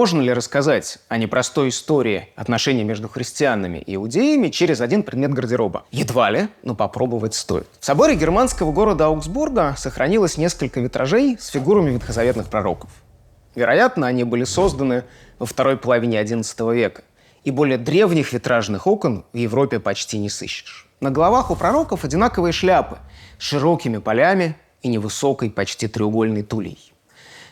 Можно ли рассказать о непростой истории отношений между христианами и иудеями через один предмет гардероба? Едва ли, но попробовать стоит. В соборе германского города Аугсбурга сохранилось несколько витражей с фигурами ветхозаветных пророков. Вероятно, они были созданы во второй половине XI века, и более древних витражных окон в Европе почти не сыщешь. На головах у пророков одинаковые шляпы с широкими полями и невысокой, почти треугольной тулей.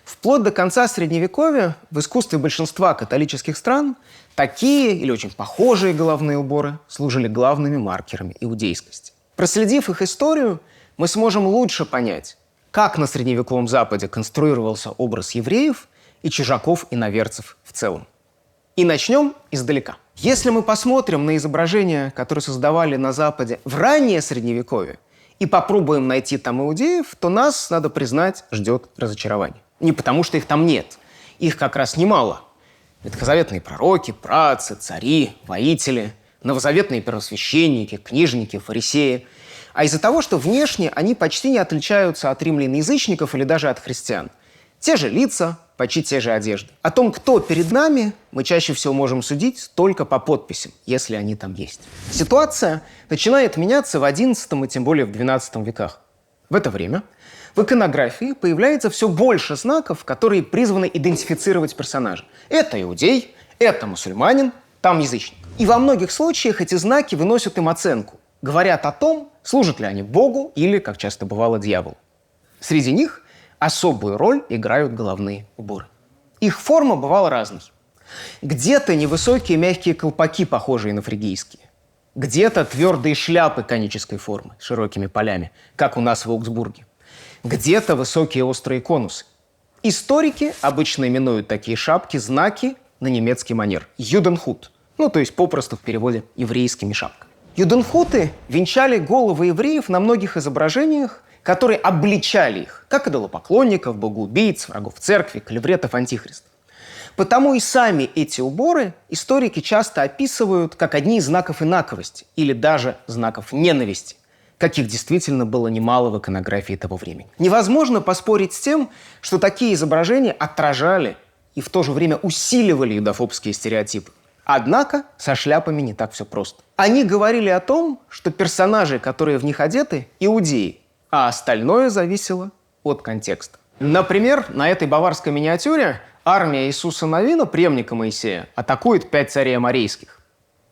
Вплоть до конца Средневековья в искусстве большинства католических стран такие или очень похожие головные уборы служили главными маркерами иудейскости. Проследив их историю, мы сможем лучше понять, как на Средневековом Западе конструировался образ евреев и чужаков-иноверцев в целом. И начнем издалека. Если мы посмотрим на изображения, которые создавали на Западе в раннее Средневековье, и попробуем найти там иудеев, то нас, надо признать, ждет разочарование. Не потому, что их там нет. Их как раз немало. Ветхозаветные пророки, праотцы, цари, воители, новозаветные первосвященники, книжники, фарисеи. А из-за того, что внешне они почти не отличаются от римлян-язычников или даже от христиан. Те же лица, почти те же одежды. О том, кто перед нами, мы чаще всего можем судить только по подписям, если они там есть. Ситуация начинает меняться в XI и тем более в XII веках. В это время в иконографии появляется все больше знаков, которые призваны идентифицировать персонажа. Это иудей, это мусульманин, там язычник. И во многих случаях эти знаки выносят им оценку, говорят о том, служат ли они Богу или, как часто бывало, дьяволу. Среди них особую роль играют головные уборы. Их форма бывала разной. Где-то невысокие мягкие колпаки, похожие на фригийские. Где-то твердые шляпы конической формы с широкими полями, как у нас в Аугсбурге. Где-то высокие острые конусы. Историки обычно именуют такие шапки знаки на немецкий манер – юденхут, то есть попросту в переводе еврейскими шапками. Юденхуты венчали головы евреев на многих изображениях, которые обличали их, как идолопоклонников, богоубийц, врагов церкви, клевретов, антихристов. Потому и сами эти уборы историки часто описывают как одни из знаков инаковости или даже знаков ненависти, каких действительно было немало в иконографии того времени. Невозможно поспорить с тем, что такие изображения отражали и в то же время усиливали юдофобские стереотипы. Однако со шляпами не так все просто. Они говорили о том, что персонажи, которые в них одеты, иудеи, а остальное зависело от контекста. Например, на этой баварской миниатюре армия Иисуса Навина, преемника Моисея, атакует 5 царей аморейских.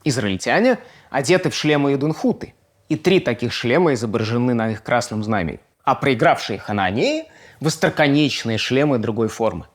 Израильтяне одеты в шлемы юденхуты, и 3 таких шлема изображены на их красном знамени. А проигравшие хананеи – в остроконечные шлемы другой формы.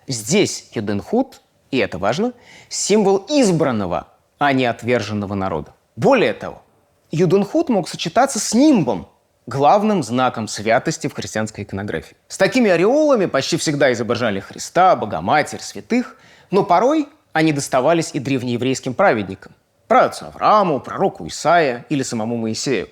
Здесь юденхут, и это важно, символ избранного, а не отверженного народа. Более того, юденхут мог сочетаться с нимбом, главным знаком святости в христианской иконографии. С такими ореолами почти всегда изображали Христа, Богоматерь, святых, но порой они доставались и древнееврейским праведникам. Праотцу Аврааму, пророку Исаия или самому Моисею.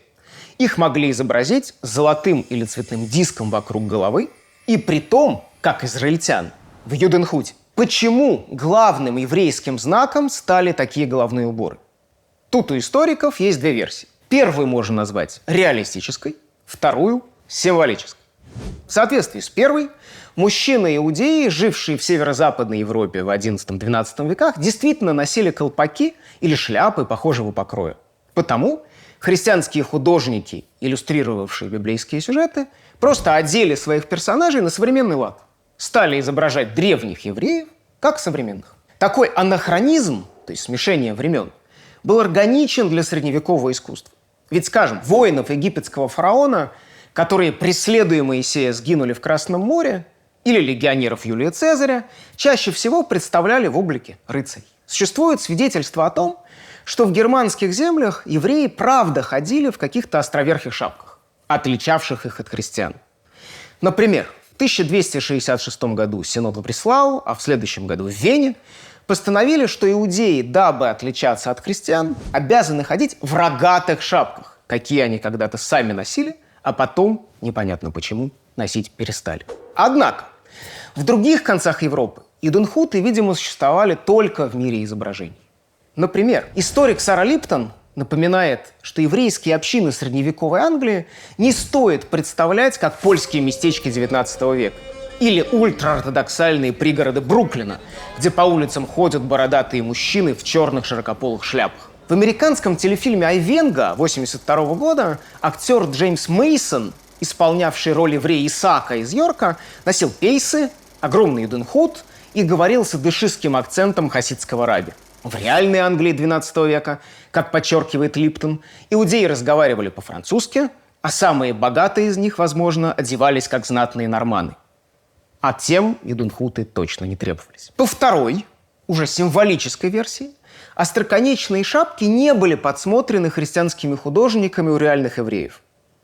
Их могли изобразить золотым или цветным диском вокруг головы, и при том, как израильтян, в юденхуте. Почему главным еврейским знаком стали такие головные уборы? Тут у историков есть 2 версии. Первую можно назвать реалистической, вторую – символической. В соответствии с первой, мужчины-иудеи, жившие в северо-западной Европе в XI-XII веках, действительно носили колпаки или шляпы похожего покроя. Потому христианские художники, иллюстрировавшие библейские сюжеты, просто одели своих персонажей на современный лад. Стали изображать древних евреев как современных. Такой анахронизм, то есть смешение времен, был органичен для средневекового искусства. Ведь, скажем, воинов египетского фараона, которые, преследуя Моисея, сгинули в Красном море, или легионеров Юлия Цезаря, чаще всего представляли в облике рыцарей. Существует свидетельство о том, что в германских землях евреи правда ходили в каких-то островерхих шапках, отличавших их от христиан. Например, в 1266 году Синод в Бреслау, а в следующем году в Вене постановили, что иудеи, дабы отличаться от христиан, обязаны ходить в рогатых шапках, какие они когда-то сами носили, а потом, непонятно почему, носить перестали. Однако, в других концах Европы юденхуты, видимо, существовали только в мире изображений. Например, историк Сара Липтон напоминает, что еврейские общины средневековой Англии не стоит представлять как польские местечки XIX века. Или ультраортодоксальные пригороды Бруклина, где по улицам ходят бородатые мужчины в черных широкополых шляпах. В американском телефильме «Айвенго» 1982 года актер Джеймс Мейсон, исполнявший роль еврея Исаака из Йорка, носил пейсы, огромный юденхут и говорил с идышистским акцентом хасидского раби. В реальной Англии XII века, как подчеркивает Липтон, иудеи разговаривали по-французски, а самые богатые из них, возможно, одевались как знатные норманы. А тем юденхуты точно не требовались. По второй, уже символической версии, остроконечные шапки не были подсмотрены христианскими художниками у реальных евреев,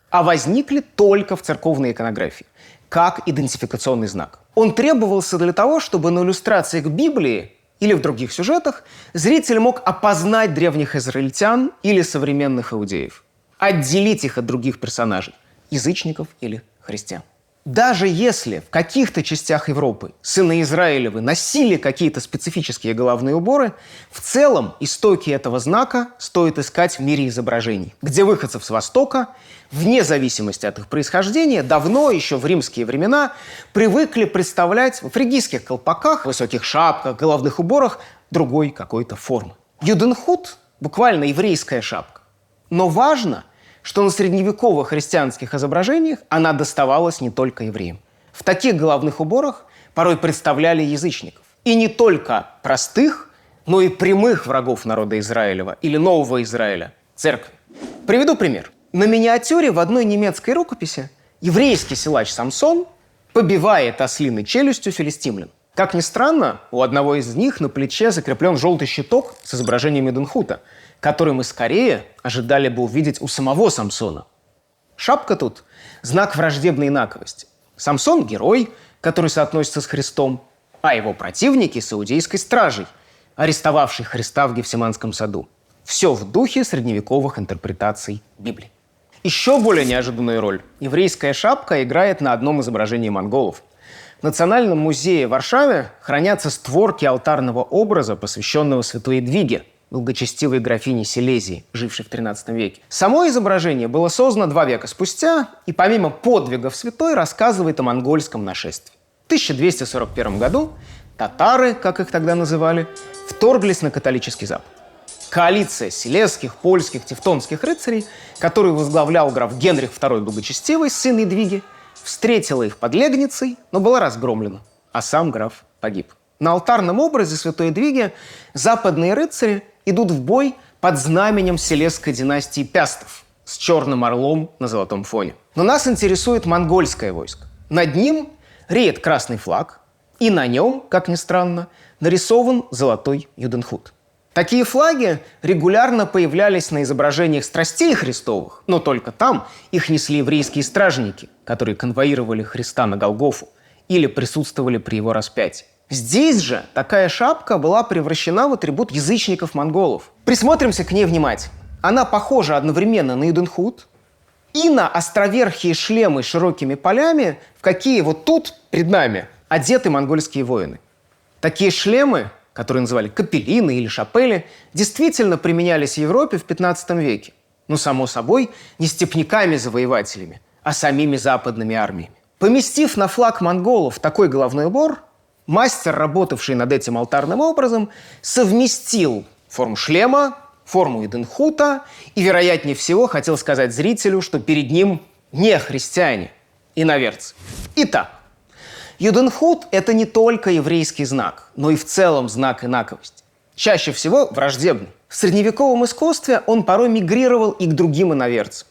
а возникли только в церковной иконографии, как идентификационный знак. Он требовался для того, чтобы на иллюстрации к Библии или в других сюжетах зритель мог опознать древних израильтян или современных иудеев, отделить их от других персонажей, язычников или христиан. Даже если в каких-то частях Европы сыны Израилевы носили какие-то специфические головные уборы, в целом истоки этого знака стоит искать в мире изображений, где выходцев с Востока, вне зависимости от их происхождения, давно, еще в римские времена, привыкли представлять в фригийских колпаках, высоких шапках, головных уборах другой какой-то формы. Юденхут – буквально еврейская шапка. Но важно, что на средневековых христианских изображениях она доставалась не только евреям. В таких головных уборах порой представляли язычников. И не только простых, но и прямых врагов народа Израилева или Нового Израиля – церкви. Приведу пример. На миниатюре в одной немецкой рукописи еврейский силач Самсон побивает ослиной челюстью филистимлян. Как ни странно, у одного из них на плече закреплен желтый щиток с изображением Юденхута, который мы скорее ожидали бы увидеть у самого Самсона. Шапка тут – знак враждебной инаковости. Самсон – герой, который соотносится с Христом, а его противники – с иудейской стражей, арестовавшей Христа в Гефсиманском саду. Все в духе средневековых интерпретаций Библии. Еще более неожиданную роль еврейская шапка играет на одном изображении монголов. В Национальном музее в Варшаве хранятся створки алтарного образа, посвященного святой Едвиге, благочестивой графине Силезии, жившей в XIII веке. Само изображение было создано 2 века спустя и помимо подвигов святой рассказывает о монгольском нашествии. В 1241 году татары, как их тогда называли, вторглись на католический Запад. Коалиция силезских, польских, тевтонских рыцарей, которую возглавлял граф Генрих II Благочестивый, сын Едвиги, встретила их под Легницей, но была разгромлена, а сам граф погиб. На алтарном образе святой Едвиги западные рыцари идут в бой под знаменем силезской династии Пястов с черным орлом на золотом фоне. Но нас интересует монгольское войско. Над ним реет красный флаг, и на нем, как ни странно, нарисован золотой юденхут. Такие флаги регулярно появлялись на изображениях страстей Христовых, но только там их несли еврейские стражники, которые конвоировали Христа на Голгофу или присутствовали при его распятии. Здесь же такая шапка была превращена в атрибут язычников-монголов. Присмотримся к ней внимательно. Она похожа одновременно на юденхут и на островерхие шлемы с широкими полями, в какие вот тут, перед нами, одеты монгольские воины. Такие шлемы, которые называли капеллины или шапели, действительно применялись в Европе в XV веке. Но, само собой, не степняками-завоевателями, а самими западными армиями. Поместив на флаг монголов такой головной убор, мастер, работавший над этим алтарным образом, совместил форму шлема, форму юденхута и, вероятнее всего, хотел сказать зрителю, что перед ним не христиане, иноверцы. Итак, юденхут – это не только еврейский знак, но и в целом знак инаковости. Чаще всего враждебный. В средневековом искусстве он порой мигрировал и к другим иноверцам.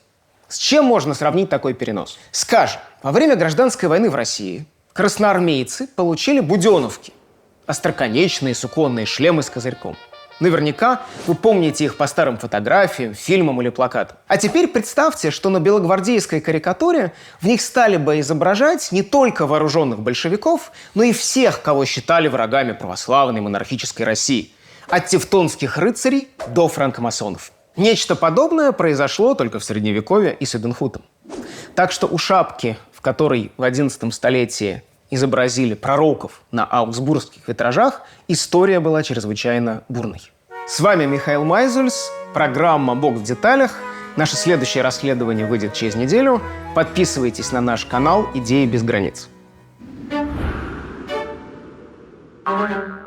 С чем можно сравнить такой перенос? Скажем, во время гражданской войны в России красноармейцы получили буденовки – остроконечные суконные шлемы с козырьком. Наверняка вы помните их по старым фотографиям, фильмам или плакатам. А теперь представьте, что на белогвардейской карикатуре в них стали бы изображать не только вооруженных большевиков, но и всех, кого считали врагами православной монархической России. От тевтонских рыцарей до франкомасонов. Нечто подобное произошло только в Средневековье и с юденхутом. Так что у шапки, в которой в XI столетии изобразили пророков на аугсбургских витражах, история была чрезвычайно бурной. С вами Михаил Майзульс, программа «Бог в деталях». Наше следующее расследование выйдет через неделю. Подписывайтесь на наш канал «Идеи без границ». Thank you.